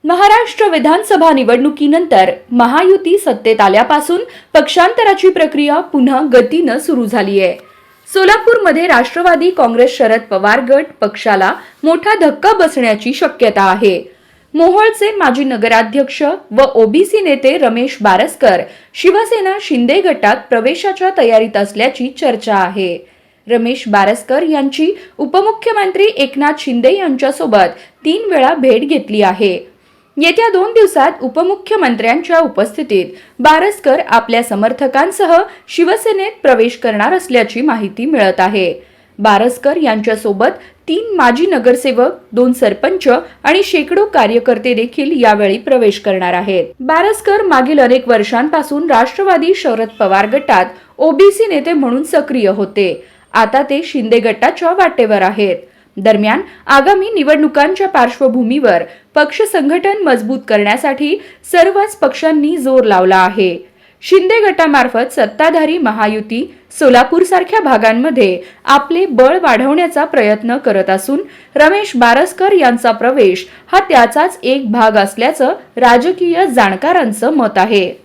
महाराष्ट्र विधानसभा निवडणुकीनंतर महायुती सत्तेत आल्यापासून पक्षांतराची प्रक्रिया पुन्हा गतीनं सुरू झाली आहे. सोलापूरमध्ये राष्ट्रवादी काँग्रेस शरद पवार गट पक्षाला मोठा धक्का बसण्याची शक्यता आहे. मोहोळचे माजी नगराध्यक्ष व ओबीसी नेते रमेश बारसकर शिवसेना शिंदे गटात प्रवेशाच्या तयारीत असल्याची चर्चा आहे. रमेश बारसकर यांची उपमुख्यमंत्री एकनाथ शिंदे यांच्यासोबत 3 वेळा भेट घेतली आहे. येत्या 2 दिवसात उपमुख्यमंत्र्यांच्या उपस्थितीत बारसकर आपल्या समर्थकांसह शिवसेनेत प्रवेश करणार असल्याची माहिती मिळत आहे. बारसकर यांच्यासोबत 3 माजी नगरसेवक, 2 सरपंच आणि शेकडो कार्यकर्ते देखील यावेळी प्रवेश करणार आहेत. बारसकर मागील अनेक वर्षांपासून राष्ट्रवादी शरद पवार गटात ओबीसी नेते म्हणून सक्रिय होते. आता ते शिंदे गटाच्या वाटेवर आहेत. दरम्यान आगामी निवडणुकांच्या पार्श्वभूमीवर पक्ष संघटन मजबूत करण्यासाठी सर्वच पक्षांनी जोर लावला आहे. शिंदे गटामार्फत सत्ताधारी महायुती सोलापूर सारख्या भागांमध्ये आपले बळ वाढवण्याचा प्रयत्न करत असून रमेश बारसकर यांचा प्रवेश हा त्याचाच एक भाग असल्याचं राजकीय जाणकारांचं मत आहे.